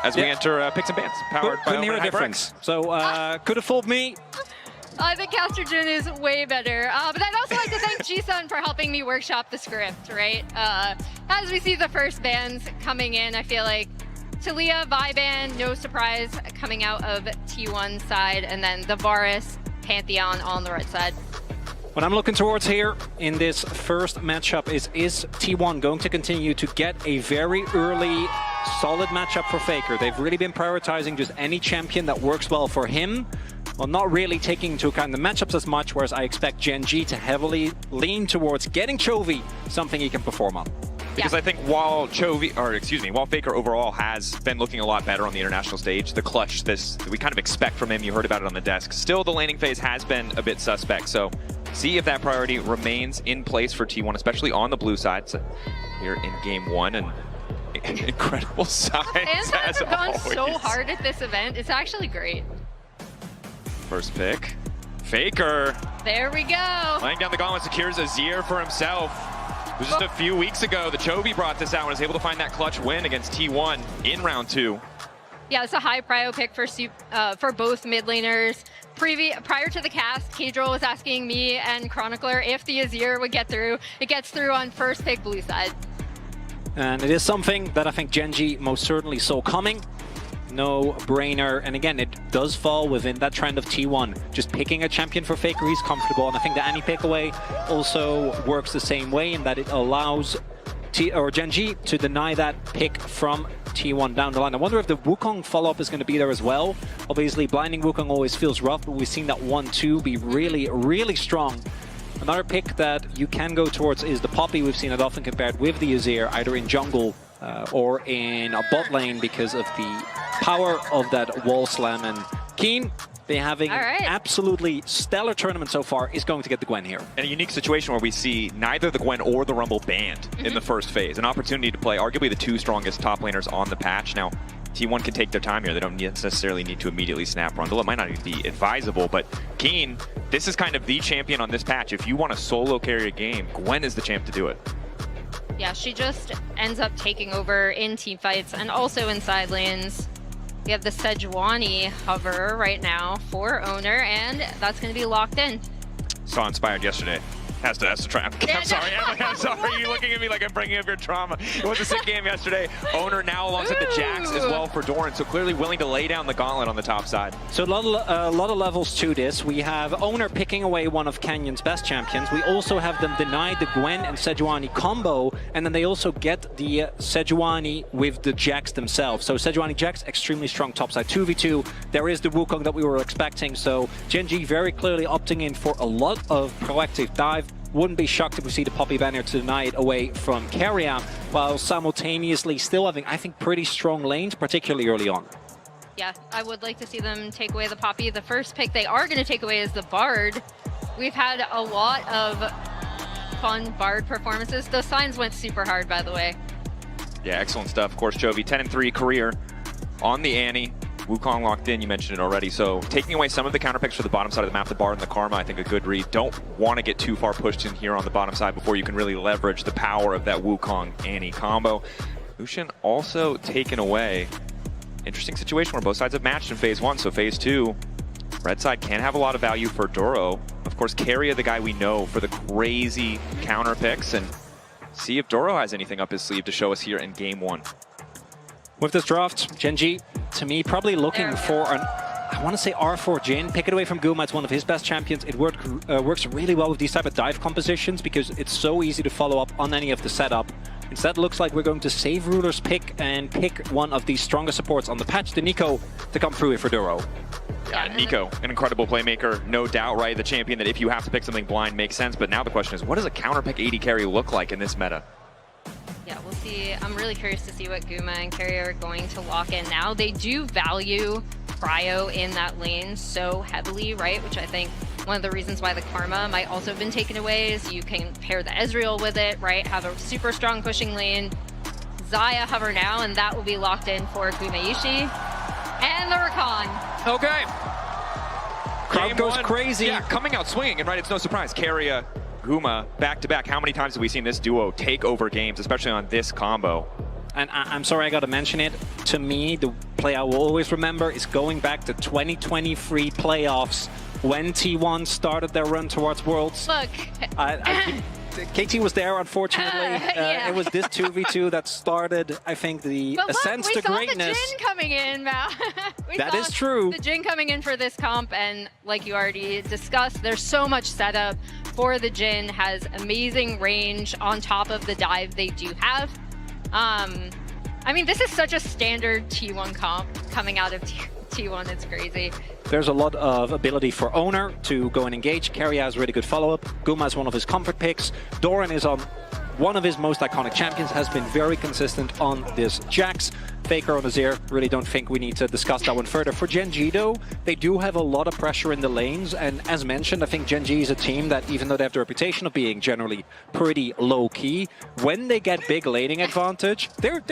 as we enter picks and bans, powered by couldn't hear a difference. So could have fooled me. I think Caster Jun is way better. But I'd also like to thank G-Sun for helping me workshop the script, right? As we see the first bans coming in, I feel like Talia, Viban, no surprise, coming out of T1 side, and then the Varus, Pantheon on the right side. What I'm looking towards here in this first matchup is T1 going to continue to get a very early, solid matchup for Faker? They've really been prioritizing just any champion that works well for him, while not really taking into account the matchups as much, whereas I expect Gen G to heavily lean towards getting Chovy something he can perform on. Because I think while Faker overall has been looking a lot better on the international stage, the clutch we kind of expect from him, you heard about it on the desk, still the laning phase has been a bit suspect. So see if that priority remains in place for T1, especially on the blue side. So here in Game 1, and incredible signs as have gone so hard at this event. It's actually great. First pick, Faker. There we go. Laying down the gauntlet, secures Azir for himself. It was just a few weeks ago, the Chovy brought this out and was able to find that clutch win against T1 in round 2. Yeah, it's a high prio pick for both mid laners. Prior to the cast, Kadril was asking me and Chronicler if the Azir would get through. It gets through on first pick blue side. And it is something that I think Gen G most certainly saw coming. No brainer, and again, it does fall within that trend of T1. Just picking a champion for Faker, he's comfortable, and I think the Annie pickaway also works the same way in that it allows Gen G to deny that pick from T1 down the line. I wonder if the Wukong follow-up is going to be there as well. Obviously, blinding Wukong always feels rough, but we've seen that 1-2 be really, really strong. Another pick that you can go towards is the Poppy. We've seen it often compared with the Azir, either in jungle or in a bot lane because of the power of that wall slam. And Keen, they having an absolutely stellar tournament so far, is going to get the Gwen here. In a unique situation where we see neither the Gwen or the Rumble banned in the first phase. An opportunity to play arguably the two strongest top laners on the patch. Now, T1 can take their time here. They don't necessarily need to immediately snap Rundle. It might not even be advisable, but Keen, this is kind of the champion on this patch. If you want to solo carry a game, Gwen is the champ to do it. Yeah, she just ends up taking over in team fights and also in side lanes. We have the Sejuani hover right now for Oner, and that's going to be locked in. Saw Inspired yesterday. Has to try. I'm sorry, I'm sorry. You're looking at me like I'm bringing up your trauma. It was a sick game yesterday. Oner now alongside the Jax as well for Doran, so clearly willing to lay down the gauntlet on the top side. So a lot of levels to this. We have Oner picking away one of Canyon's best champions. We also have them deny the Gwen and Sejuani combo, and then they also get the Sejuani with the Jax themselves. So Sejuani Jax, extremely strong topside 2v2. There is the Wukong that we were expecting, so Gen G very clearly opting in for a lot of proactive dive. Wouldn't be shocked if we see the Poppy banner to deny it away from Keria, while simultaneously still having, I think, pretty strong lanes, particularly early on. Yeah, I would like to see them take away the Poppy. The first pick they are going to take away is the Bard. We've had a lot of fun Bard performances. Those signs went super hard, by the way. Yeah, excellent stuff. Of course, Chovy, 10-3 career on the Annie. Wukong locked in, you mentioned it already. So taking away some of the counter picks for the bottom side of the map, the Bard and the Karma, I think a good read. Don't want to get too far pushed in here on the bottom side before you can really leverage the power of that Wukong-Annie combo. Lucian also taken away. Interesting situation where both sides have matched in phase 1. So phase 2, red side can have a lot of value for Duro. Of course, Keria, the guy we know for the crazy counter picks, and see if Duro has anything up his sleeve to show us here in Game 1. With this draft, Gen G, to me, probably looking for an, I want to say R4 Jhin. Pick it away from Guma. It's one of his best champions. It works really well with these type of dive compositions because it's so easy to follow up on any of the setup. Instead, looks like we're going to save Ruler's pick and pick one of the strongest supports on the patch, the Nico, to come through here for Duro. Yeah, Nico, an incredible playmaker, no doubt, right? The champion that if you have to pick something blind makes sense. But now the question is, what does a counter pick AD carry look like in this meta? Yeah, we'll see. I'm really curious to see what Guma and Keria are going to lock in now. They do value Cryo in that lane so heavily, right? Which I think one of the reasons why the Karma might also have been taken away is you can pair the Ezreal with it, right? Have a super strong pushing lane. Xayah hover now, and that will be locked in for Gumayusi. And the Rakan. Okay. Crowd goes crazy. Yeah, coming out swinging, and right, it's no surprise. Keria, Guma, back-to-back. How many times have we seen this duo take over games, especially on this combo? And I'm sorry I got to mention it. To me, the play I will always remember is going back to 2023 playoffs when T1 started their run towards Worlds. Look. KT was there, unfortunately. Yeah. It was this 2v2 that started, I think, the ascent to greatness. We saw the Jhin coming in, Mal. That is true. The Jhin coming in for this comp, and like you already discussed, there's so much setup for the Jhin, has amazing range on top of the dive they do have. I mean, this is such a standard T1 comp coming out of T1, it's crazy. There's a lot of ability for Oner to go and engage. Keria has really good follow-up. Guma is one of his comfort picks. Doran is on one of his most iconic champions, has been very consistent on this Jax. Faker on Azir, really don't think we need to discuss that one further. For Gen G though, they do have a lot of pressure in the lanes, and as mentioned, I think Gen G is a team that, even though they have the reputation of being generally pretty low-key, when they get big laning advantage, they're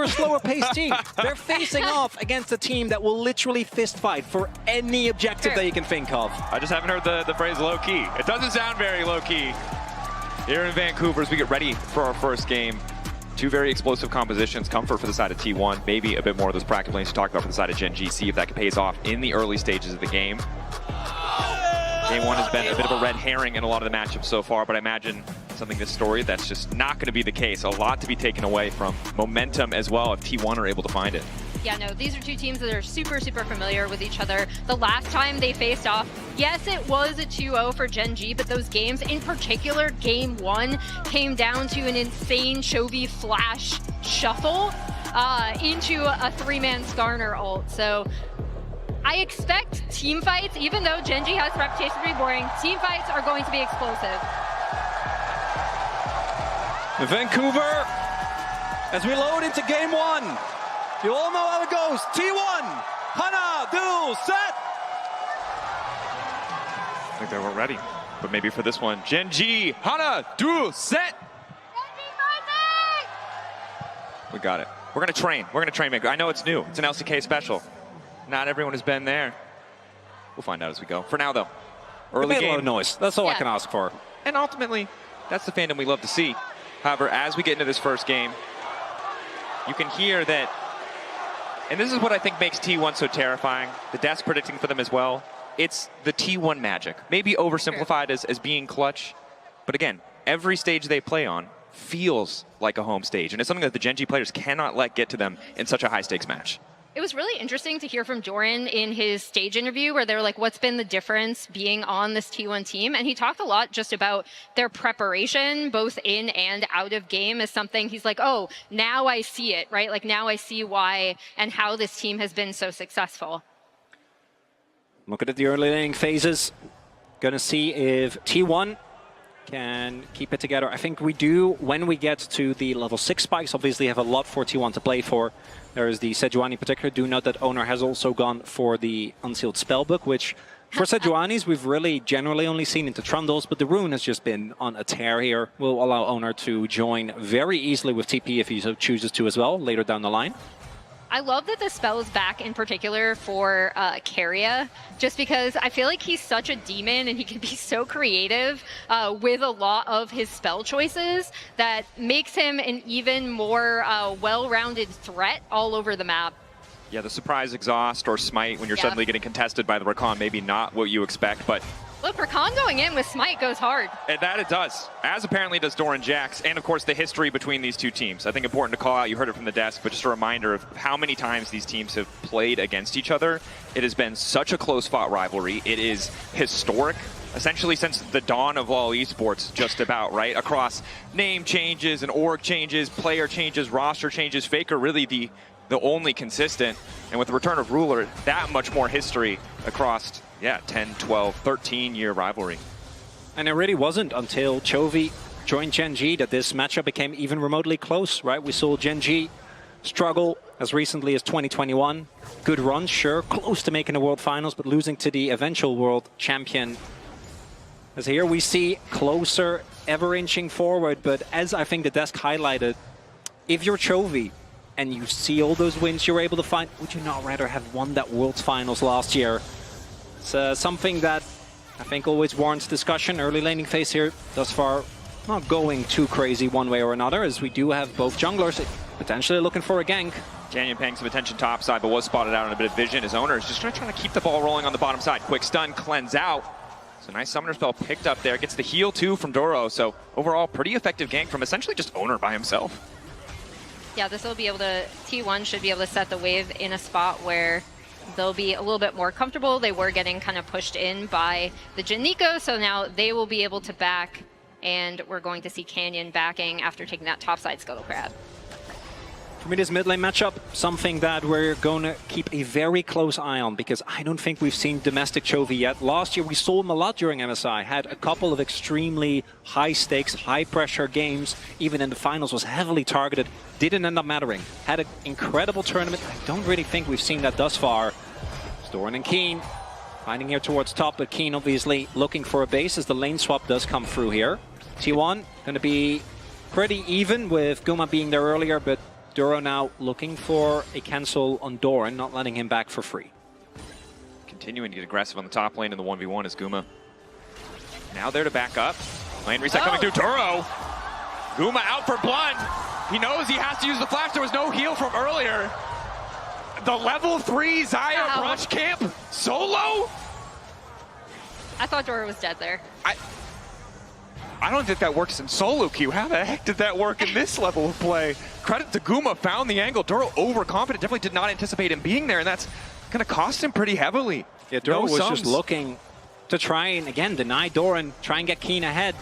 a slower paced team. They're facing off against a team that will literally fist fight for any objective that you can think of. I just haven't heard the phrase low-key. It doesn't sound very low-key. Here in Vancouver, as we get ready for our first game, two very explosive compositions. Comfort for the side of T1, maybe a bit more of those practice lanes to talk about for the side of Gen G. See if that pays off in the early stages of the game. Game 1 has been a bit of a red herring in a lot of the matchups so far, but I imagine something this story that's just not going to be the case. A lot to be taken away from momentum as well if T1 are able to find it. Yeah, no, these are two teams that are super, super familiar with each other. The last time they faced off, yes, it was a 2-0 for Gen G, but those games, in particular, Game 1, came down to an insane Chovy flash shuffle into a 3-man Skarner ult. So I expect team fights, even though Gen G has a reputation to be boring, team fights are going to be explosive. Vancouver, as we load into Game 1. You all know how it goes. T1, Hana, duel, set. I think they weren't ready, but maybe for this one. Gen G, Hana, duel, set. We got it. We're gonna train. We're gonna train. I know it's new. It's an LCK special. Not everyone has been there. We'll find out as we go. For now, though, early game. A lot of noise. That's all I can ask for. And ultimately, that's the fandom we love to see. However, as we get into this first game, you can hear that. And this is what I think makes T1 so terrifying. The desk predicting for them as well. It's the T1 magic. Maybe oversimplified as being clutch. But again, every stage they play on feels like a home stage. And it's something that the Gen G players cannot let get to them in such a high-stakes match. It was really interesting to hear from Doran in his stage interview where they were like, what's been the difference being on this T1 team? And he talked a lot just about their preparation, both in and out of game, as something he's like, oh, now I see it, right? Like now I see why and how this team has been so successful. Looking at the early laning phases, gonna see if T1 can keep it together. I think we do, when we get to the level 6 spikes, obviously have a lot for T1 to play for. There is the Sejuani in particular. Do note that Oner has also gone for the Unsealed Spellbook, which for Sejuani's we've really generally only seen into Trundles, but the rune has just been on a tear here. Will allow Oner to join very easily with TP if he so chooses to as well, later down the line. I love that the spell is back in particular for Keria, just because I feel like he's such a demon and he can be so creative with a lot of his spell choices that makes him an even more well-rounded threat all over the map. Yeah, the surprise exhaust or smite when you're suddenly getting contested by the Rakan, maybe not what you expect, but look, Rakan going in with smite goes hard. And that it does, as apparently does Doran Jax, and of course the history between these two teams. I think important to call out, you heard it from the desk, but just a reminder of how many times these teams have played against each other. It has been such a close-fought rivalry. It is historic, essentially since the dawn of all esports, just about, right? Across name changes and org changes, player changes, roster changes, Faker really the only consistent, and with the return of Ruler, that much more history across 10, 12, 13-year rivalry. And it really wasn't until Chovy joined Gen G that this matchup became even remotely close, right? We saw Gen G struggle as recently as 2021. Good run, sure, close to making the World Finals, but losing to the eventual World Champion. As here we see closer, ever inching forward, but as I think the desk highlighted, if you're Chovy and you see all those wins you're able to find, would you not rather have won that World Finals last year? It's something that I think always warrants discussion. Early laning phase here, thus far, not going too crazy one way or another, as we do have both junglers. potentially looking for a gank. Canyon paying some attention topside, but was spotted out on a bit of vision. His Oner is just trying to keep the ball rolling on the bottom side. Quick stun, cleanse out. So nice summoner spell picked up there. Gets the heal too from Doro. So overall, pretty effective gank from essentially just Oner by himself. Yeah, this will be able to, T1 should be able to set the wave in a spot where they'll be a little bit more comfortable. They were getting kind of pushed in by the Jhin Neeko, so now they will be able to back, and we're going to see Canyon backing after taking that topside Scuttle Crab. For me, this mid lane matchup, something that we're going to keep a very close eye on, because I don't think we've seen domestic Chovy yet. Last year, we saw him a lot during MSI, had a couple of extremely high-stakes, high-pressure games, even in the finals, was heavily targeted, didn't end up mattering. Had an incredible tournament. I don't really think we've seen that thus far. Doran and Keen finding here towards top, but Keen obviously looking for a base as the lane swap does come through here. T1 going to be pretty even with Guma being there earlier, but Duro now looking for a cancel on Doran, not letting him back for free. Continuing to get aggressive on the top lane in the 1v1 is Guma. Now there to back up. Lane reset coming through Duro. Guma out for Blunt. He knows he has to use the flash. There was no heal from earlier. The level 3 Xayah rush camp solo? I thought Doro was dead there. I don't think that works in solo queue. How the heck did that work in this level of play? Credit to Guma, found the angle. Duro overconfident, definitely did not anticipate him being there, and that's going to cost him pretty heavily. Yeah, Duro was just looking to try and, again, deny Doran, try and get Keen ahead.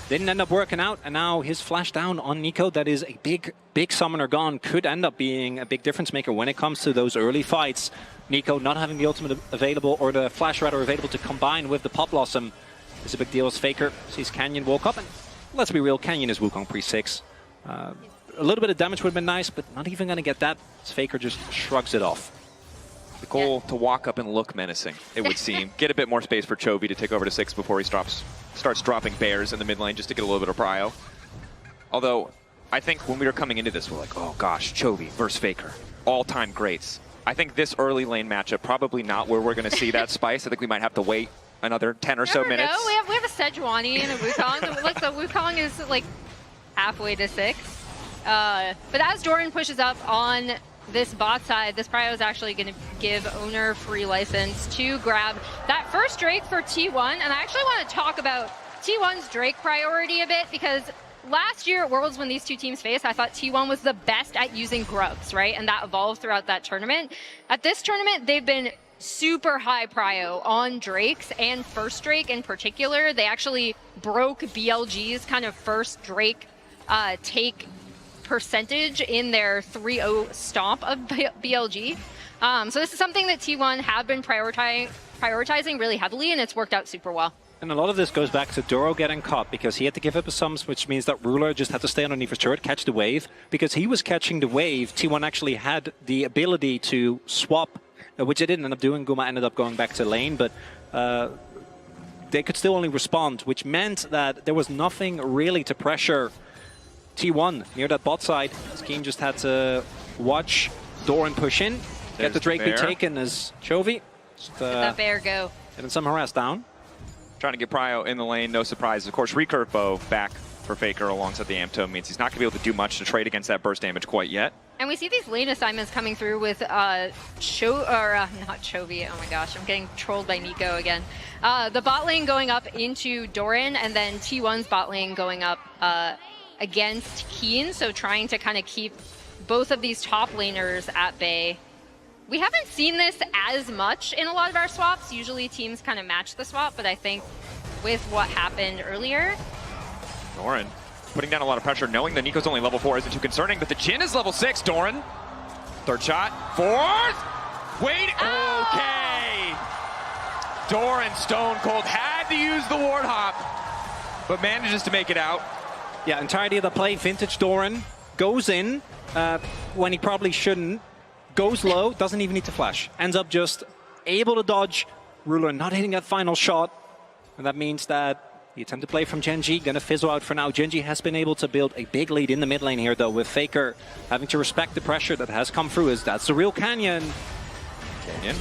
Didn't end up working out, and now his flash down on Neeko, that is a big summoner gone, could end up being a big difference maker when it comes to those early fights. Neeko not having the ultimate available, or the flash rather available to combine with the Pop Blossom is a big deal as Faker sees Canyon walk up, and let's be real, Canyon is Wukong pre-6. A little bit of damage would have been nice, but not even going to get that, as Faker just shrugs it off. The goal to walk up and look menacing, it would seem. Get a bit more space for Chovy to take over to 6 before he starts dropping bears in the mid lane just to get a little bit of prio. Although, I think when we were coming into this, we're like, oh gosh, Chovy versus Faker, all-time greats. I think this early lane matchup, probably not where we're going to see that spice. I think we might have to wait another 10 or so minutes. No, we have a Sejuani and a Wukong. Look, the Wukong is like halfway to 6. But as Doran pushes up on this bot side, this prio is actually going to give Oner free license to grab that first Drake for T1. And I actually want to talk about T1's Drake priority a bit, because last year at Worlds, when these two teams faced, I thought T1 was the best at using grubs, right? And that evolved throughout that tournament. At this tournament, they've been super high prio on Drakes, and first Drake in particular. They actually broke BLG's kind of first Drake take percentage in their 3-0 stomp of BLG. So this is something that T1 have been prioritizing really heavily, and it's worked out super well. And a lot of this goes back to Duro getting caught, because he had to give up his sums, which means that Ruler just had to stay underneath his turret, catch the wave. Because he was catching the wave, T1 actually had the ability to swap, which they didn't end up doing. Guma ended up going back to lane, but they could still only respond, which meant that there was nothing really to pressure T1 near that bot side. Skeen just had to watch Doran push in, get the Drake be taken as Chovy. Let that bear go. Getting some harass down. Trying to get prio in the lane, no surprise. Of course, recurve bow back for Faker alongside the Amto means he's not going to be able to do much to trade against that burst damage quite yet. And we see these lane assignments coming through with not Chovy. Oh my gosh, I'm getting trolled by Neeko again. The bot lane going up into Doran, and then T1's bot lane going up against Keen. So trying to kind of keep both of these top laners at bay. We haven't seen this as much in a lot of our swaps. Usually teams kind of match the swap, but I think with what happened earlier, Doran putting down a lot of pressure, knowing that Neeko's only level 4 isn't too concerning, but the Jhin is level 6, Doran. Third shot, fourth, wait, okay. Doran stone cold, had to use the ward hop, but manages to make it out. Yeah, entirety of the play, vintage Doran goes in when he probably shouldn't, goes low, doesn't even need to flash, ends up just able to dodge, Ruler not hitting that final shot, and that means that the attempted play from Gen G gonna fizzle out for now. Gen G has been able to build a big lead in the mid lane here, though, with Faker having to respect the pressure that has come through, as that's the real Canyon. Canyon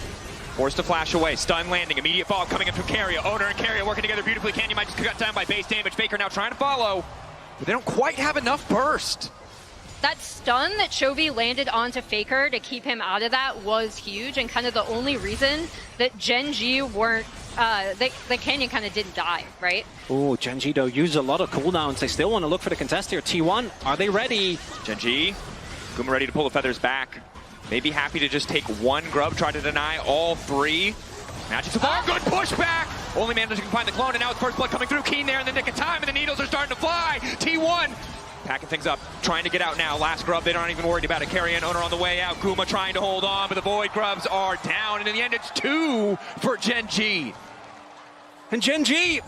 forced to flash away, stun landing, immediate fall coming in from Keria. Oner and Keria working together beautifully. Canyon might just cut down by base damage. Faker now trying to follow, but they don't quite have enough burst. that stun that Chovy landed onto Faker to keep him out of that was huge, and kind of the only reason that Gen G weren't, the Canyon kind of didn't die, right? Oh, Gen G though used a lot of cooldowns. They still want to look for the contest here. T1, are they ready? Gen G, Guma ready to pull the feathers back. Maybe happy to just take one grub, try to deny all three. Magic so far, good pushback! Only managed to find the clone, and now it's first blood coming through. Keen there in the nick of time, and the needles are starting to fly. T1 packing things up, trying to get out now. Last grub, they aren't even worried about it. Keria and Oner on the way out. Guma trying to hold on, but the Void grubs are down, and in the end, it's 2 for Gen G. And Gen G,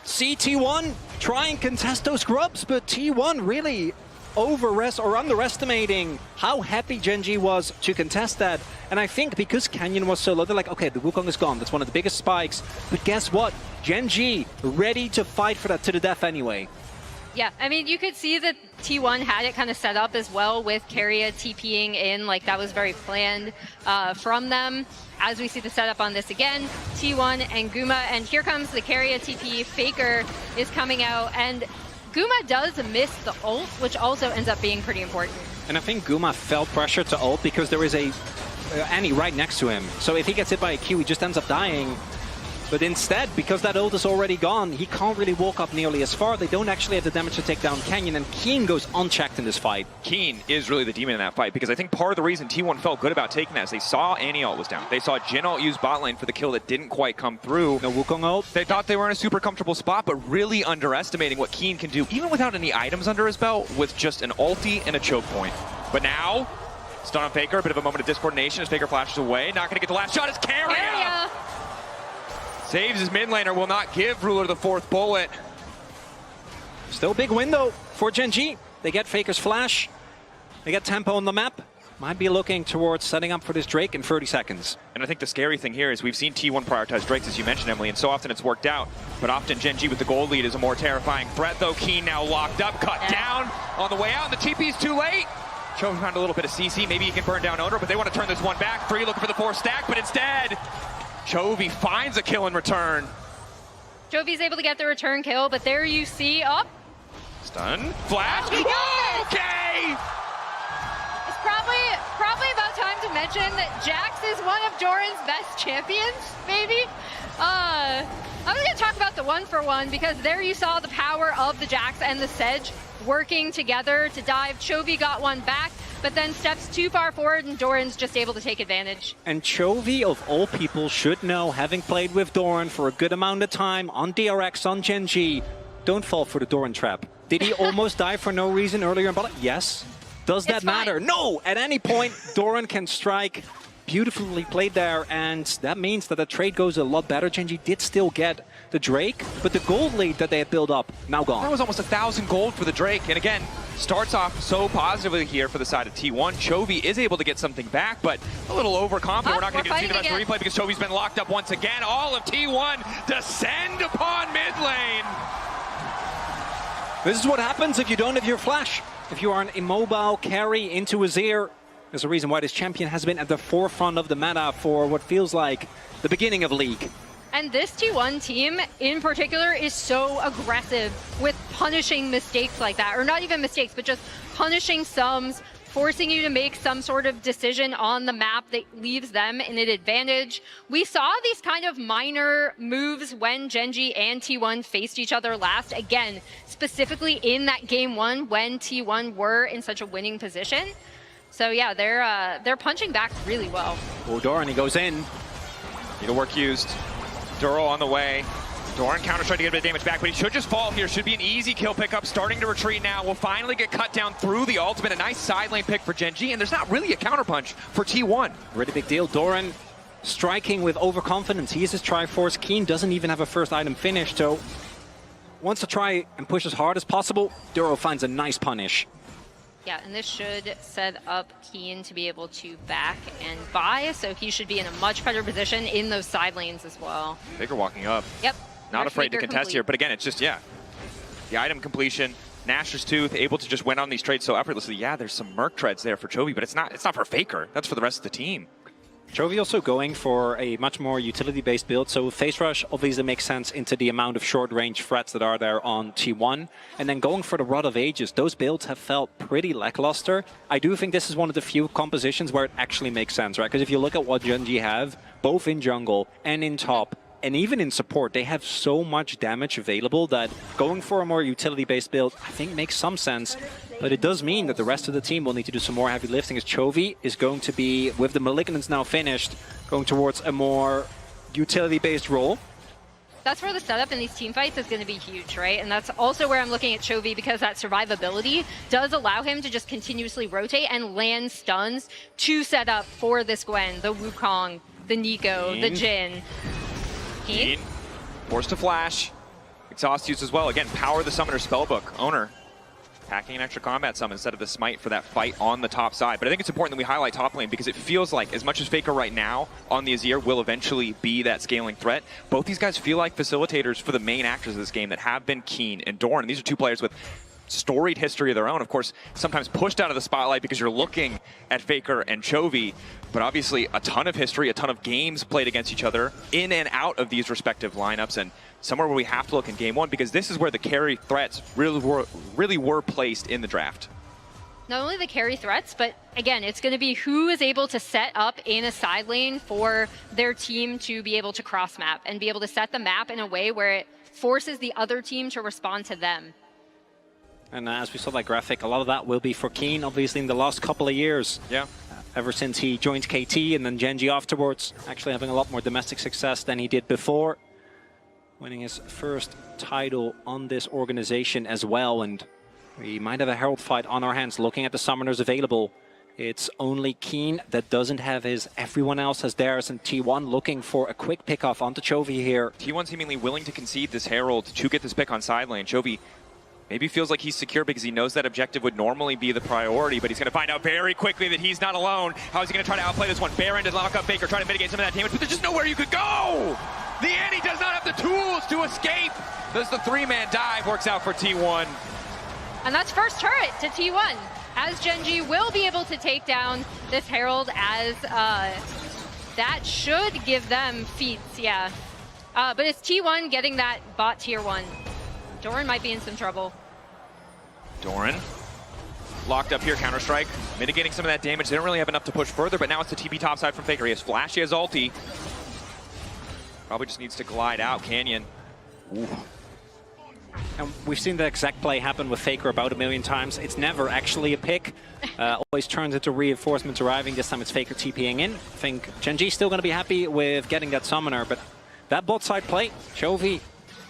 see T1 try and contest those grubs, but T1 really underestimating how happy Gen G was to contest that. And I think because Canyon was so low, they're like, okay, the Wukong is gone. That's one of the biggest spikes. But guess what? Gen G ready to fight for that to the death anyway. Yeah, I mean, you could see that T1 had it kind of set up as well with Keria TPing in, like that was very planned from them. As we see the setup on this again, T1 and Guma, and here comes the Keria TP. Faker is coming out, and Guma does miss the ult, which also ends up being pretty important. And I think Guma felt pressure to ult because there is a Annie right next to him. So if he gets hit by a Q, he just ends up dying. But instead, because that ult is already gone, he can't really walk up nearly as far. They don't actually have the damage to take down Canyon, and Keen goes unchecked in this fight. Keen is really the demon in that fight, because I think part of the reason T1 felt good about taking that is they saw Annie ult was down. They saw Jin ult use bot lane for the kill that didn't quite come through. No Wukong ult. They thought they were in a super comfortable spot, but really underestimating what Keen can do, even without any items under his belt, with just an ulti and a choke point. But now, stun on Faker, a bit of a moment of discoordination as Faker flashes away. Not going to get the last shot as Keria saves his mid laner, will not give Ruler the 4th bullet. Still big window for Gen G. They get Faker's flash. They get tempo on the map. Might be looking towards setting up for this Drake in 30 seconds. And I think the scary thing here is we've seen T1 prioritize Drakes, as you mentioned, Emily, and so often it's worked out. But often Gen G with the gold lead is a more terrifying threat, though. Keen now locked up, cut down on the way out, and the TP's too late. Chovy found a little bit of CC. Maybe he can burn down Oner, but they want to turn this one back. 3 looking for the 4th stack, but instead, Chovy finds a kill in return. Jovy's able to get the return kill, but there you see, Stun, flash, okay! It's probably about time to mention that Jax is one of Doran's best champions, maybe? I was gonna talk about the 1-for-1 because there you saw the power of the Jax and the Sedge working together to dive. Chovy got one back, but then steps too far forward and Doran's just able to take advantage. And Chovy, of all people, should know, having played with Doran for a good amount of time on DRX, on Gen G, don't fall for the Doran trap. Did he almost die for no reason earlier in battle? Yes. Does that matter? No! At any point, Doran can strike. Beautifully played there, and that means that the trade goes a lot better. Gen G did still get the Drake, but the gold lead that they had built up, now gone. That was almost 1,000 gold for the Drake, and again, starts off so positively here for the side of T1. Chovy is able to get something back, but a little overconfident. We're not going to get to see the rest of the replay because Chovy's been locked up once again. All of T1 descend upon mid lane. This is what happens if you don't have your flash. If you are an immobile carry into Azir, there's a reason why this champion has been at the forefront of the meta for what feels like the beginning of League. And this T1 team in particular is so aggressive with punishing mistakes like that, or not even mistakes, but just punishing sums, forcing you to make some sort of decision on the map that leaves them in an advantage. We saw these kind of minor moves when Gen G and T1 faced each other last, again, specifically in that game 1 when T1 were in such a winning position. So yeah, they're punching back really well. Oh, Doran, he goes in. Needle work used. Duro on the way. Doran counter trying to get a bit of damage back, but he should just fall here. Should be an easy kill pickup. Starting to retreat now. Will finally get cut down through the ultimate. A nice side lane pick for Gen G, and there's not really a counter punch for T1. Really big deal. Doran striking with overconfidence. He uses Triforce. Keen doesn't even have a first item finished, so wants to try and push as hard as possible. Duro finds a nice punish. Yeah, and this should set up Keen to be able to back and buy, so he should be in a much better position in those side lanes as well. Faker walking up. Yep. Not afraid to contest here, but again, it's just, yeah. The item completion, Nashor's Tooth, able to just win on these trades so effortlessly. Yeah, there's some Merc treads there for Chovy, but it's not for Faker. That's for the rest of the team. Chovy also going for a much more utility-based build, so Phase Rush obviously makes sense into the amount of short-range threats that are there on T1. And then going for the Rod of Ages, those builds have felt pretty lackluster. I do think this is one of the few compositions where it actually makes sense, right? Because if you look at what Gen.G have, both in jungle and in top, and even in support, they have so much damage available that going for a more utility-based build, I think makes some sense. But it does mean that the rest of the team will need to do some more heavy lifting, as Chovy is going to be, with the Malignants now finished, going towards a more utility-based role. That's where the setup in these team fights is going to be huge, right? And that's also where I'm looking at Chovy, because that survivability does allow him to just continuously rotate and land stuns to set up for this Gwen, the Wukong, the Nico, the Jhin. Keen, forced to flash. Exhaust use as well. Again, power the Summoner Spellbook. Oner packing an extra combat summon instead of the smite for that fight on the top side. But I think it's important that we highlight top lane, because it feels like as much as Faker right now on the Azir will eventually be that scaling threat, both these guys feel like facilitators for the main actors of this game that have been Keen and Doran. These are two players with storied history of their own, of course, sometimes pushed out of the spotlight because you're looking at Faker and Chovy, but obviously a ton of history, a ton of games played against each other in and out of these respective lineups, and somewhere where we have to look in Game 1, because this is where the carry threats really were placed in the draft. Not only the carry threats, but again, it's going to be who is able to set up in a side lane for their team to be able to cross map and be able to set the map in a way where it forces the other team to respond to them. And as we saw that graphic, a lot of that will be for Keen, obviously, in the last couple of years. Yeah. Ever since he joined KT and then Gen.G afterwards, actually having a lot more domestic success than he did before. Winning his first title on this organization as well. And we might have a Herald fight on our hands. Looking at the summoners available, it's only Keen that doesn't have his. Everyone else has theirs, and T1 looking for a quick pick-off onto Chovy here. T1 seemingly willing to concede this Herald to get this pick on side lane. Chovy maybe feels like he's secure because he knows that objective would normally be the priority, but he's going to find out very quickly that he's not alone. How is he going to try to outplay this one? Baron to lock up Faker, try to mitigate some of that damage, but there's just nowhere you could go! The Annie does not have the tools to escape! Does the three-man dive, works out for T1. And that's first turret to T1, as Gen.G will be able to take down this Herald, as that should give them feats, yeah. But it's T1 getting that bot tier 1. Doran might be in some trouble. Doran locked up here, Counter-Strike, mitigating some of that damage. They don't really have enough to push further, but now it's the TP topside from Faker. He has Flash, he has ulti. Probably just needs to glide out. Canyon. Ooh. And we've seen the exact play happen with Faker about 1 million times. It's never actually a pick. Always turns into reinforcements arriving. This time it's Faker TPing in. I think Gen.G's still going to be happy with getting that summoner, but that bot side play, Chovy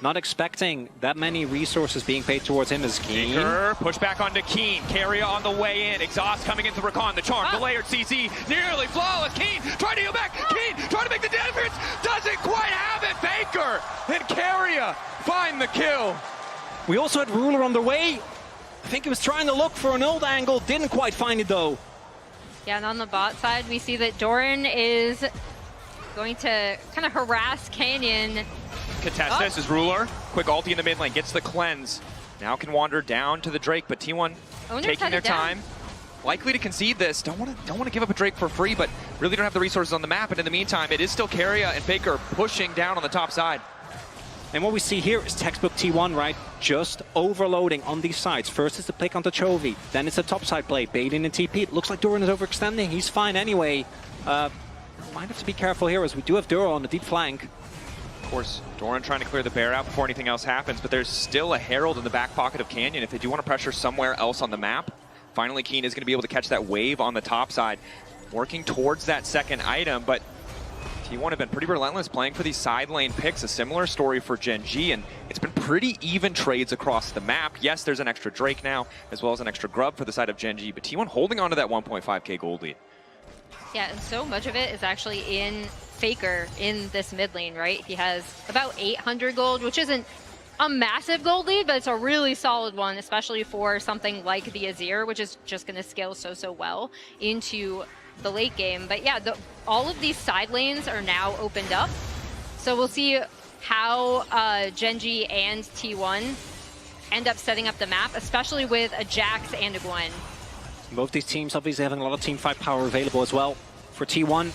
not expecting that many resources being paid towards him as Keen. Faker, push back onto Keen. Keria on the way in. Exhaust coming into Rakan. The charm, the layered CC, nearly flawless. Keen trying to heal back. Keen trying to make the difference. Doesn't quite have it. Faker and Keria find the kill. We also had Ruler on the way. I think he was trying to look for an old angle. Didn't quite find it though. Yeah, and on the bot side, we see that Doran is going to kind of harass Canyon. Contest this is Ruler. Quick ulti in the mid lane, gets the cleanse. Now can wander down to the Drake, but T1 taking their time. Likely to concede this. Don't want to give up a Drake for free, but really don't have the resources on the map. And in the meantime, it is still Keria and Faker pushing down on the top side. And what we see here is textbook T1, right? Just overloading on these sides. First is the pick onto Chovy, then it's a topside play, baiting and TP. It looks like Doran is overextending. He's fine anyway. Might have to be careful here, as we do have Duro on the deep flank. Of course, Doran trying to clear the bear out before anything else happens, but there's still a Herald in the back pocket of Canyon if they do want to pressure somewhere else on the map. Finally, Keen is going to be able to catch that wave on the top side, working towards that second item, but T1 have been pretty relentless playing for these side lane picks. A similar story for Gen.G, and it's been pretty even trades across the map. Yes, there's an extra Drake now, as well as an extra Grub for the side of Gen.G, but T1 holding on to that 1.5k gold lead. Yeah, and so much of it is actually in Faker in this mid lane, right? He has about 800 gold, which isn't a massive gold lead, but it's a really solid one, especially for something like the Azir, which is just going to scale so well into the late game. But yeah, all of these side lanes are now opened up. So we'll see how Gen.G and T1 end up setting up the map, especially with a Jax and a Gwen. Both these teams obviously having a lot of team fight power available as well. For T1,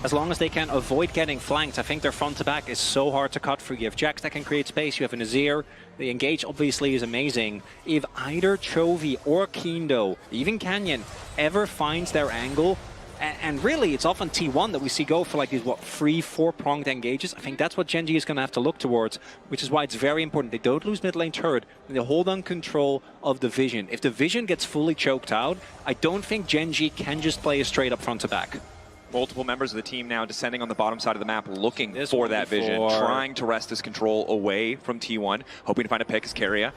as long as they can avoid getting flanked, I think their front to back is so hard to cut through. You have Jax that can create space, you have an Azir. The engage obviously is amazing. If either Chovy or Kindo, even Canyon, ever finds their angle, and really it's often T1 that we see go for like these, what, 3-4-pronged engages. I think that's what Gen G is going to have to look towards, which is why it's very important. They don't lose mid lane turret, and they hold on control of the vision. If the vision gets fully choked out, I don't think Gen G can just play a straight up front to back. Multiple members of the team now descending on the bottom side of the map, looking for that vision, trying to wrest this control away from T1, hoping to find a pick as Keria.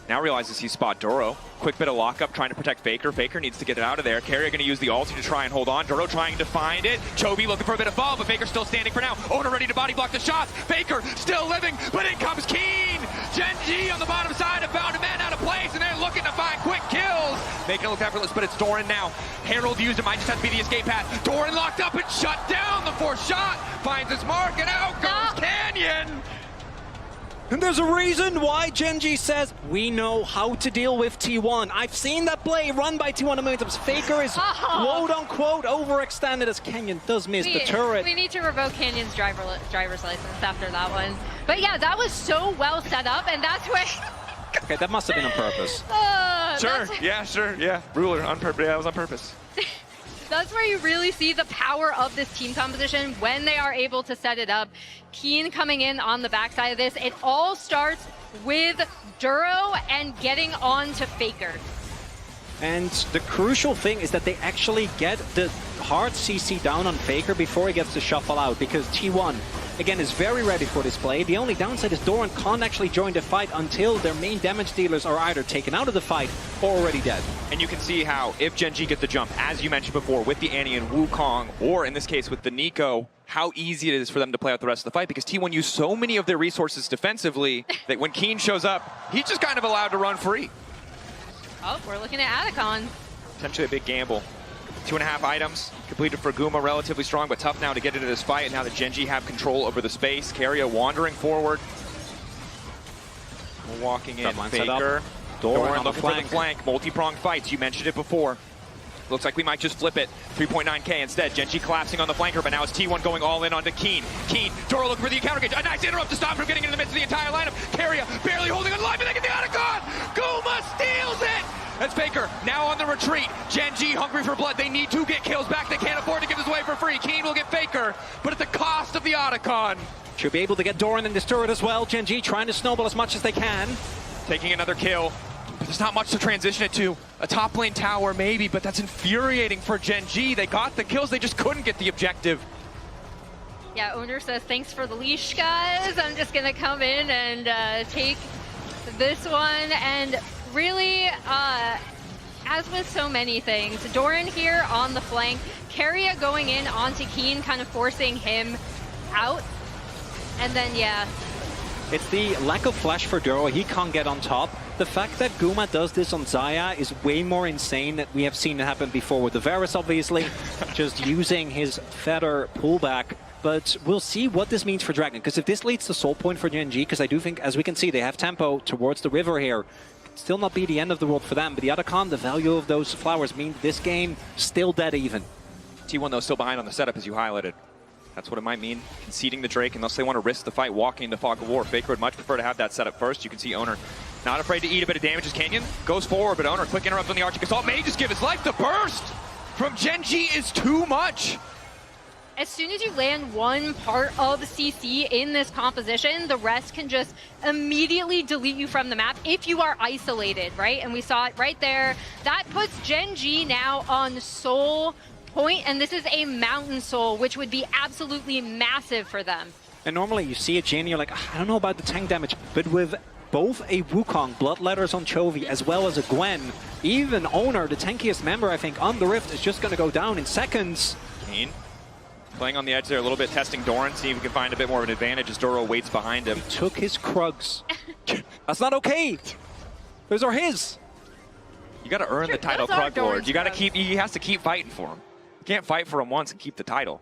Now realizes he's spot Doro. Quick bit of lockup, trying to protect Faker. Faker needs to get it out of there. Keria going to use the ulti to try and hold on. Doro trying to find it. Chovy looking for a bit of fall, but Faker still standing for now. Oner ready to body block the shots. Faker still living, but in comes Keen. Gen G on the bottom side have found a man out of place, and they're looking to find quick kills. Making it look effortless, but it's Doran now. Herald used it, might just have to be the escape path. Doran locked up and shut down the fourth shot. Finds his mark, and out goes Canyon. And there's a reason why Gen G says, we know how to deal with T1. I've seen that play run by T1 a million times. Faker is quote-unquote overextended as Canyon does miss the turret. We need to revoke Canyon's driver's license after that one. But yeah, that was so well set up, and that's where... Okay, that must have been on purpose. Yeah. Ruler, on purpose. Yeah, it was on purpose. That's where you really see the power of this team composition when they are able to set it up. Keen coming in on the backside of this. It all starts with Duro and getting on to Faker. And the crucial thing is that they actually get the hard CC down on Faker before he gets to shuffle out, because T1, again, is very ready for this play. The only downside is Doran can't actually join the fight until their main damage dealers are either taken out of the fight or already dead. And you can see how, if Gen G get the jump, as you mentioned before, with the Annie and Wukong, or in this case with the Nico, how easy it is for them to play out the rest of the fight, because T1 used so many of their resources defensively that when Keen shows up, he's just kind of allowed to run free. Oh, we're looking at Atacon. Potentially a big gamble. 2.5 items completed for Guma, relatively strong, but tough now to get into this fight. And now that Gen G have control over the space, Keria wandering forward. Walking in, Faker. Doran looking for the flank. Multi-pronged fights, you mentioned it before. Looks like we might just flip it. 3.9k instead. Gen G collapsing on the flanker, but now it's T1 going all in onto Keen. Doro looking for the counter gauge. A nice interrupt to stop from getting into the midst of the entire lineup. Keria barely holding on live, and they get the Atacon! Guma steals it! That's Faker now on the retreat. Gen G hungry for blood. They need to get kills back. They can't afford to give this away for free. Keen will get Faker, but at the cost of the Atacon. Should be able to get Doran in this turret as well. Gen G trying to snowball as much as they can. Taking another kill. There's not much to transition it to. A top lane tower maybe, but that's infuriating for Gen G. They got the kills, they just couldn't get the objective. Yeah, Oner says, thanks for the leash, guys. I'm just gonna come in and take this one. And really, as with so many things, Doran here on the flank, Keria going in onto Keen, kind of forcing him out. And then, yeah. It's the lack of flash for Duro. He can't get on top. The fact that Guma does this on Xayah is way more insane than we have seen it happen before with the Varus, obviously, just using his feather pullback. But we'll see what this means for Dragon, because if this leads to Soul Point for Gen G, because I do think, as we can see, they have tempo towards the river here, still not be the end of the world for them. But the Atacon, the value of those flowers means this game still dead even. T1 though still behind on the setup, as you highlighted. That's what it might mean, conceding the Drake, unless they want to risk the fight walking into Fog of War. Faker would much prefer to have that setup first. You can see Oner not afraid to eat a bit of damage as Canyon goes forward, but Oner, quick interrupt on the Arching Assault, may just give his life. The burst from Gen G is too much. As soon as you land one part of CC in this composition, the rest can just immediately delete you from the map if you are isolated, right? And we saw it right there. That puts Gen G now on Soul Point, and this is a Mountain Soul, which would be absolutely massive for them. And normally you see a Jhin, you're like, I don't know about the tank damage, but with both a Wukong, Bloodletters on Chovy, as well as a Gwen, even Oner, the tankiest member, I think, on the Rift, is just going to go down in seconds. Keen playing on the edge there a little bit, testing Doran, see if he can find a bit more of an advantage as Doro waits behind him. He took his Krugs. That's not okay. Those are his. You got to earn the title, Krug Lord. You got to keep. He has to keep fighting for him. You can't fight for him once and keep the title.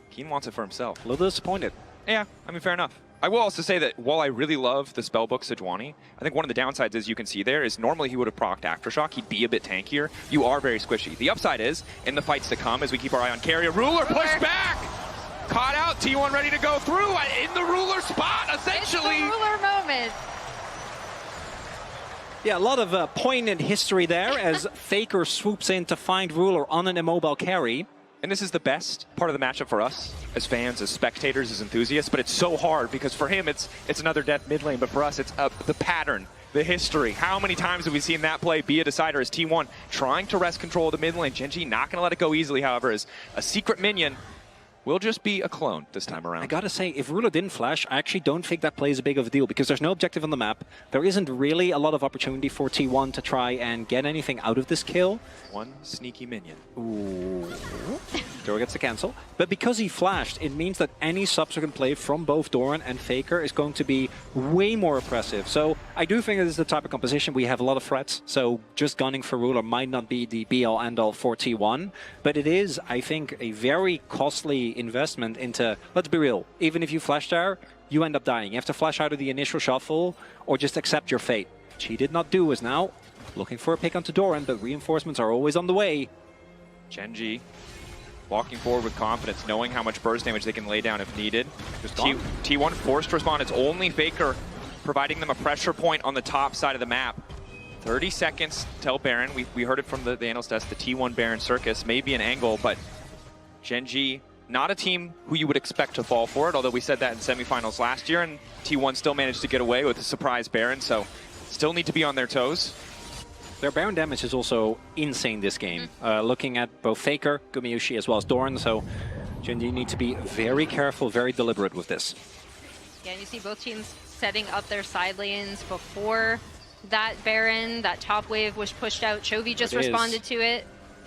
Keen wants it for himself. A little disappointed. Yeah, I mean, fair enough. I will also say that while I really love the spellbook Sejuani, I think one of the downsides, as you can see there, is normally he would have procced Aftershock. He'd be a bit tankier. You are very squishy. The upside is, in the fights to come, as we keep our eye on Keria, Ruler pushed back! caught out. T1 ready to go through in the ruler spot, essentially. It's the ruler moment. Yeah, a lot of poignant history there as Faker swoops in to find ruler on an immobile carry. And this is the best part of the matchup for us as fans, as spectators, as enthusiasts, but it's so hard because for him it's another death mid lane, but for us it's the pattern, the history. How many times have we seen that play be a decider as T1 trying to wrest control of the mid lane? Gen.G not going to let it go easily, however, as a secret minion will just be a clone this time around. I gotta say, if ruler didn't flash, I actually don't think that plays a big of a deal because there's no objective on the map. There isn't really a lot of opportunity for T1 to try and get anything out of this kill. One sneaky minion. Ooh. Doro gets the cancel. But because he flashed, it means that any subsequent play from both Doran and Faker is going to be way more oppressive. So I do think this is the type of composition we have a lot of threats. So just gunning for ruler might not be the be-all end-all for T1. But it is, I think, a very costly investment into, let's be real, even if you flash there, you end up dying. You have to flash out of the initial shuffle or just accept your fate. Which he did not do, is now looking for a pick onto Doran, but reinforcements are always on the way. Gen.G walking forward with confidence, knowing how much burst damage they can lay down if needed. Just T1 forced to respond. It's only Faker providing them a pressure point on the top side of the map. 30 seconds till Baron. We heard it from the analyst desk, the T1 Baron circus may be an angle, but Gen.G not a team who you would expect to fall for it, although we said that in semifinals last year, and T1 still managed to get away with a surprise Baron, so still need to be on their toes. Their Baron damage is also insane this game. Looking at both Faker, Gumayusi, as well as Doran, so Gen.G need to be very careful, very deliberate with this. Yeah, and you see both teams setting up their side lanes before that Baron. That top wave was pushed out. Chovy just responded to it.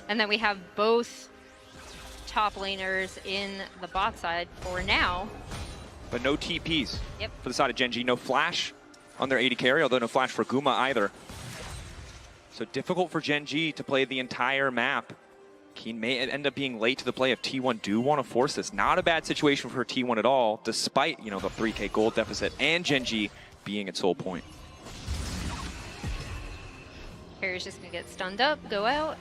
And then we have both top laners in the bot side for now. But no TPs Yep. for the side of Gen.G. No flash on their AD carry, although no flash for Guma either. So difficult for Gen.G to play the entire map. Keen may end up being late to the play if T1 do want to force this. Not a bad situation for T1 at all, despite, you know, the 3K gold deficit and Gen.G being at sole point. Carrier's just gonna get stunned up, go out.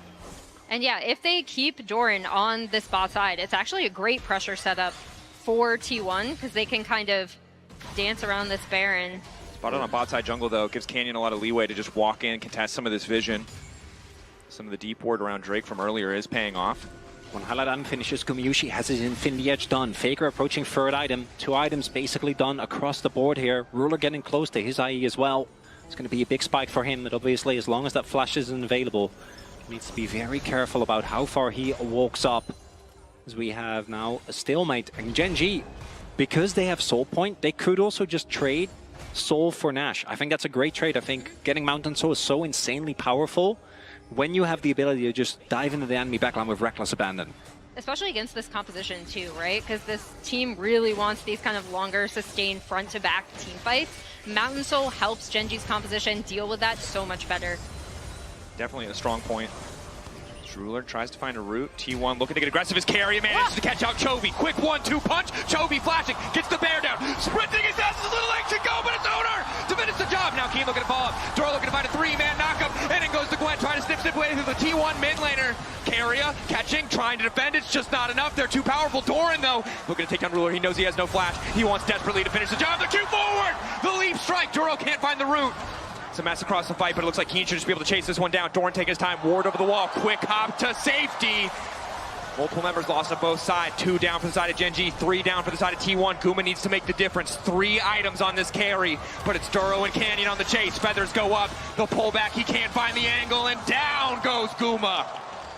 And yeah, if they keep Doran on this bot side, it's actually a great pressure setup for T1 because they can kind of dance around this Baron. Spot on a bot side jungle though, gives Canyon a lot of leeway to just walk in, contest some of this vision. Some of the deep ward around Drake from earlier is paying off. When highlight item finishes, Gumayusi has his Infinity Edge done. Faker approaching third item. 2 items basically done across the board here. Ruler getting close to his IE as well. It's going to be a big spike for him, but obviously as long as that flash isn't available, he needs to be very careful about how far he walks up. As we have now a stalemate. And Gen.G, because they have Soul Point, they could also just trade Soul for Nash. I think that's a great trade. I think getting Mountain Soul is so insanely powerful when you have the ability to just dive into the enemy backline with reckless abandon. Especially against this composition too, right? Because this team really wants these kind of longer, sustained front-to-back team fights. Mountain Soul helps Gen.G's composition deal with that so much better. Definitely a strong point. Ruler tries to find a route. T1 looking to get aggressive as Keria manages to catch out Chovy. Quick 1-2 punch. Chovy flashing, gets the bear down. Sprinting as fast as his little legs can go, but it's Oner to finish the job. Now Keen looking to follow up. Doro looking to find a 3-man knockup. And in goes to Gwen, trying to snip way through the T1 mid laner. Keria catching, trying to defend. It's just not enough. They're too powerful. Doran, though, looking to take down Ruler. He knows he has no flash. He wants desperately to finish the job. They're too forward. The leap strike. Doro can't find the route. It's a mess across the fight, but it looks like Keen should just be able to chase this one down. Doran taking his time, ward over the wall, quick hop to safety. Multiple members lost on both sides. 2 down for the side of Gen.G, 3 down for the side of T1. Guma needs to make the difference. 3 items on this carry, but it's Doro and Canyon on the chase. Feathers go up, the pullback, he can't find the angle, and down goes Guma.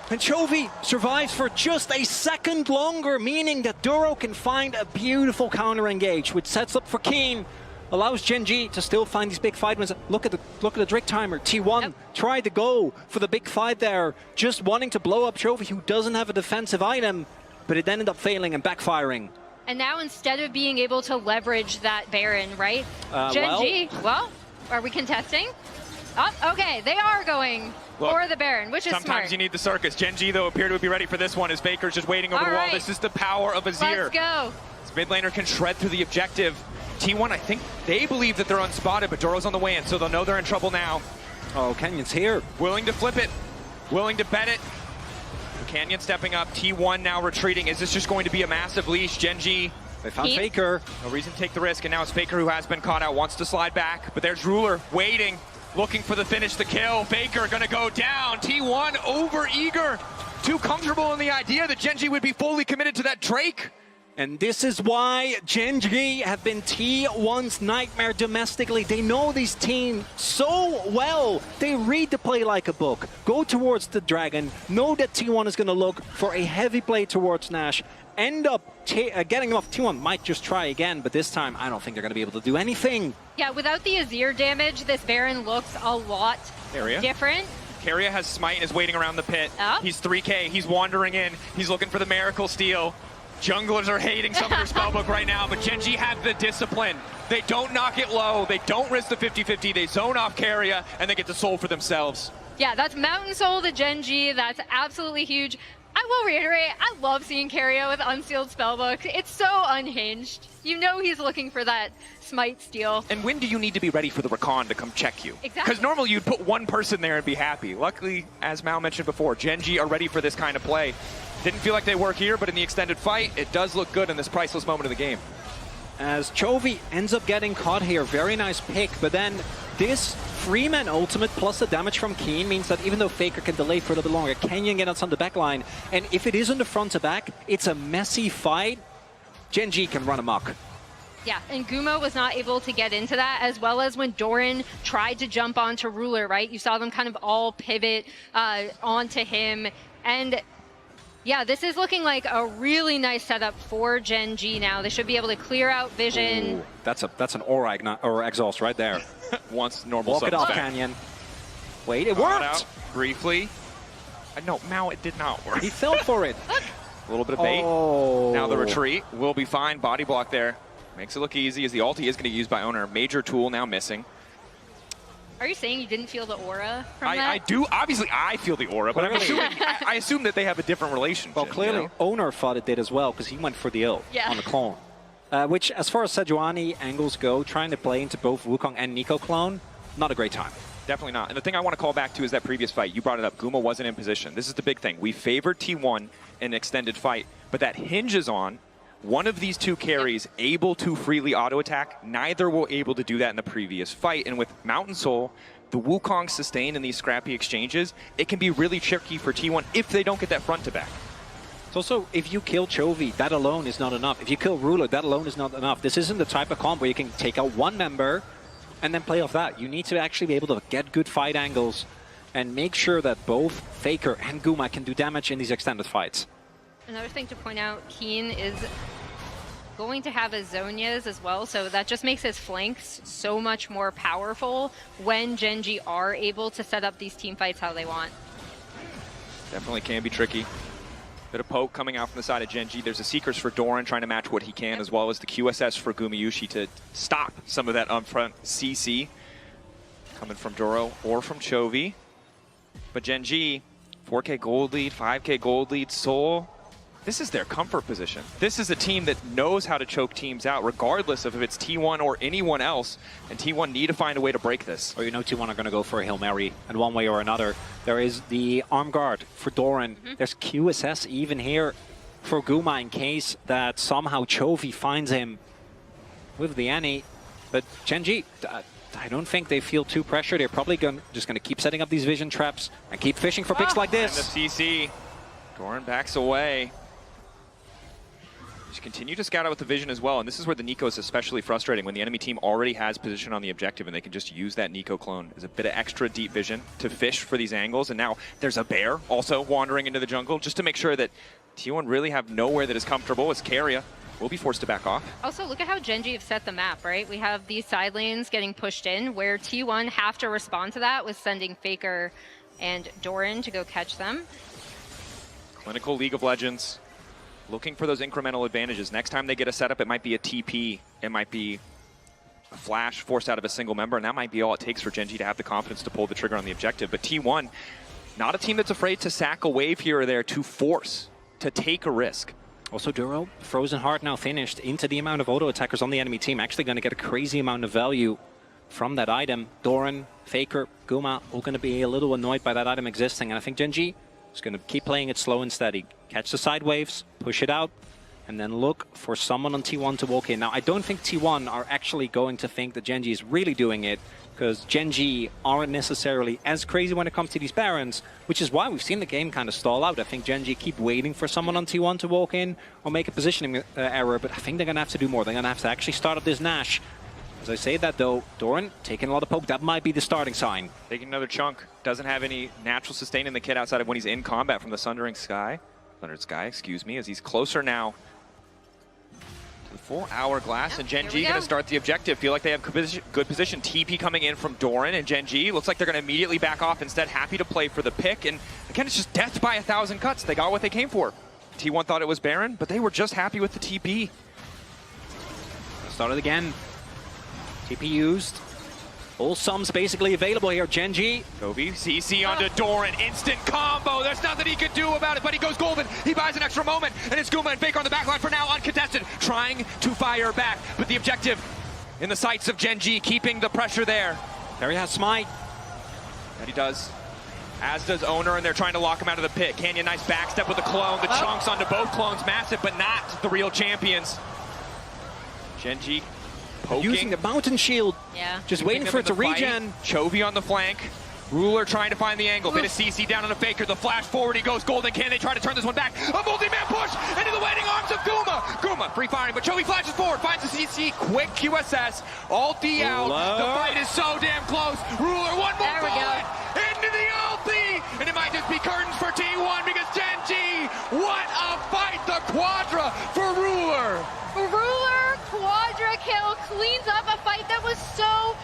And Chovy survives for just a second longer, meaning that Doro can find a beautiful counter engage, which sets up for Keen. Allows Gen.G to still find these big fight wins. Look at the Drake timer. T1 tried to go for the big fight there, just wanting to blow up Chovy, who doesn't have a defensive item, but it ended up failing and backfiring. And now instead of being able to leverage that Baron, right? Gen.G, well, are we contesting? Oh, okay, they are going for the Baron, which is smart. Sometimes you need the circus. Gen.G, though, appear to be ready for this one as Faker's just waiting over the wall. This is the power of Azir. Let's go. This mid laner can shred through the objective. T1, I think they believe that they're unspotted, but Doro's on the way in, so they'll know they're in trouble now. Oh, Canyon's here. Willing to flip it, willing to bet it. Canyon stepping up, T1 now retreating. Is this just going to be a massive leash? Gen.G, They found Faker. no reason to take the risk, and now it's Faker who has been caught out, wants to slide back, but there's Ruler waiting, looking for the finish, the kill. Faker gonna go down. T1 over eager, too comfortable in the idea that Gen.G would be fully committed to that Drake. And this is why Gen.G have been T1's nightmare domestically. They know these teams so well. They read the play like a book. Go towards the Dragon. Know that T1 is going to look for a heavy play towards Nash. End up getting off. T1 might just try again, but this time I don't think they're going to be able to do anything. Yeah, without the Azir damage, this Baron looks a lot different. Keria has Smite and is waiting around the pit. Oh. He's 3K, he's wandering in, he's looking for the Miracle Steal. Junglers are hating some of their spellbook right now, but Gen.G have the discipline. They don't knock it low, they don't risk the 50-50, they zone off Keria, and they get the soul for themselves. Yeah, that's Mountain Soul to Gen.G. That's absolutely huge. I will reiterate, I love seeing Keria with unsealed spellbook. It's so unhinged. You know he's looking for that Smite steal. And when do you need to be ready for the Rakan to come check you? Exactly. Because normally you'd put one person there and be happy. Luckily, as Mal mentioned before, Gen.G are ready for this kind of play. Didn't feel like they were here, but in the extended fight, it does look good in this priceless moment of the game. As Chovy ends up getting caught here, very nice pick, but then this Freeman ultimate plus the damage from Keen means that even though Faker can delay for a little bit longer, Canyon gets on the back line, and if it is on the front to back, it's a messy fight. Gen.G can run amok. Yeah, and Guma was not able to get into that, as well as when Doran tried to jump onto Ruler, right? You saw them kind of all pivot onto him, and yeah, this is looking like a really nice setup for Gen.G now. They should be able to clear out vision. Ooh, that's an aura exhaust right there. Once normal Walk it off, Canyon. Wait, it worked! Out briefly. No, Mao, it did not work. He fell for it. A little bit of bait. Oh. Now the retreat will be fine. Body block there. Makes it look easy as the ulti is going to be used by Oner. Major tool now missing. Are you saying you didn't feel the aura from that? I do. Obviously, I feel the aura, but I'm assuming, I assume that they have a different relationship. Well, clearly, you know? Oner thought it did as well, because he went for the ult on the clone. Which, as far as Sejuani angles go, trying to play into both Wukong and Nico clone, not a great time. Definitely not. And the thing I want to call back to is that previous fight. You brought it up. Guma wasn't in position. This is the big thing. We favored T1 in an extended fight, but that hinges on one of these two carries able to freely auto-attack. Neither were able to do that in the previous fight. And with Mountain Soul, the Wukong sustained in these scrappy exchanges, it can be really tricky for T1 if they don't get that front to back. So also, if you kill Chovy, that alone is not enough. If you kill Ruler, that alone is not enough. This isn't the type of comp where you can take out one member and then play off that. You need to actually be able to get good fight angles and make sure that both Faker and Guma can do damage in these extended fights. Another thing to point out, Keen is going to have his Zonias as well, so that just makes his flanks so much more powerful when Gen.G are able to set up these team fights how they want. Definitely can be tricky. Bit of poke coming out from the side of Gen.G. There's a Seekers for Doran trying to match what he can, as well as the QSS for Gumayusi to stop some of that upfront CC coming from Doro or from Chovy. But Gen.G, 4K gold lead, 5K gold lead, Soul. This is their comfort position. This is a team that knows how to choke teams out, regardless of if it's T1 or anyone else. And T1 need to find a way to break this. Or you know T1 are going to go for a Hail Mary in one way or another. There is the arm guard for Doran. There's QSS even here for Guma in case that somehow Chovy finds him with the Annie. But Gen.G, I don't think they feel too pressured. They're probably just going to keep setting up these vision traps and keep fishing for picks like this. And the CC. Doran backs away. Just continue to scout out with the vision as well, and this is where the Nico is especially frustrating, when the enemy team already has position on the objective and they can just use that Nico clone as a bit of extra deep vision to fish for these angles. And now there's a bear also wandering into the jungle just to make sure that T1 really have nowhere that is comfortable, as Keria will be forced to back off. Also, look at how Gen.G have set the map, right? We have these side lanes getting pushed in, where T1 have to respond to that with sending Faker and Doran to go catch them. Clinical League of Legends. Looking for those incremental advantages. Next time they get a setup, it might be a TP. It might be a flash forced out of a single member, and that might be all it takes for Gen.G to have the confidence to pull the trigger on the objective. But T1, not a team that's afraid to sack a wave here or there to force, to take a risk. Also, Duro, Frozen Heart now finished into the amount of auto-attackers on the enemy team. Actually going to get a crazy amount of value from that item. Doran, Faker, Guma, all going to be a little annoyed by that item existing. And I think Gen.G Just going to keep playing it slow and steady. Catch the side waves, push it out, and then look for someone on T1 to walk in. Now, I don't think T1 are actually going to think that Gen.G is really doing it, because Gen.G aren't necessarily as crazy when it comes to these Barons, which is why we've seen the game kind of stall out. I think Gen.G keep waiting for someone on T1 to walk in or make a positioning error, but I think they're going to have to do more. They're going to have to actually start up this Nash. As I say that, though, Doran taking a lot of poke. That might be the starting sign. Taking another chunk. Doesn't have any natural sustain in the kit outside of when he's in combat from the Sundered Sky, excuse me, as he's closer now to the full hourglass. Yep, and Gen.G going to start the objective. Feel like they have good position. TP coming in from Doran, and Gen.G looks like they're going to immediately back off instead. Happy to play for the pick. And again, it's just death by 1,000 cuts. They got what they came for. T1 thought it was Baron, but they were just happy with the TP. Started again. TP used. All sums basically available here. Gen.G. Chovy, CC onto Doran, instant combo. There's nothing he can do about it, but he goes golden. He buys an extra moment, and it's Guma and Faker on the backline for now, uncontested, trying to fire back. But the objective in the sights of Gen.G, keeping the pressure there. Keria has smite. And he does. As does Oner, and they're trying to lock him out of the pit. Canyon, nice backstep with the clone. The chunks onto both clones, massive, but not the real champions. Gen.G poking. Using the mountain shield. Yeah. Just waiting for it to regen. Chovy on the flank. Ruler trying to find the angle. Bit of CC down on a Faker. The flash forward. He goes golden. Can they try to turn this one back? A multi-man push into the waiting arms of Guma. Guma free firing, but Chovy flashes forward. Finds the CC. Quick QSS. Ulti out. The fight is so damn close. Ruler, one more bullet. Into the ulti. And it might just be curtains for T1 because Gen.G. What a fight. The Quadra for Ruler. Ruler Quadra kill cleans up a fight that was so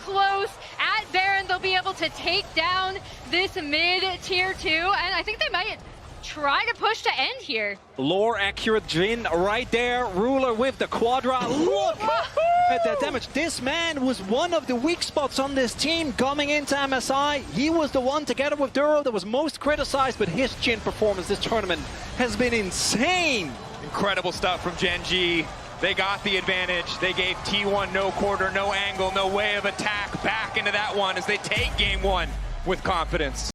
close. At Baron, they'll be able to take down this mid-tier 2, and I think they might try to push to end here. Lore accurate Jin right there. Ruler with the Quadra. Look at that damage. This man was one of the weak spots on this team coming into MSI. He was the one, together with Duro, that was most criticized, but his Jin performance this tournament has been insane. Incredible stuff from Gen.G. They got the advantage. They gave T1 no quarter, no angle, no way of attack back into that one as they take game 1 with confidence.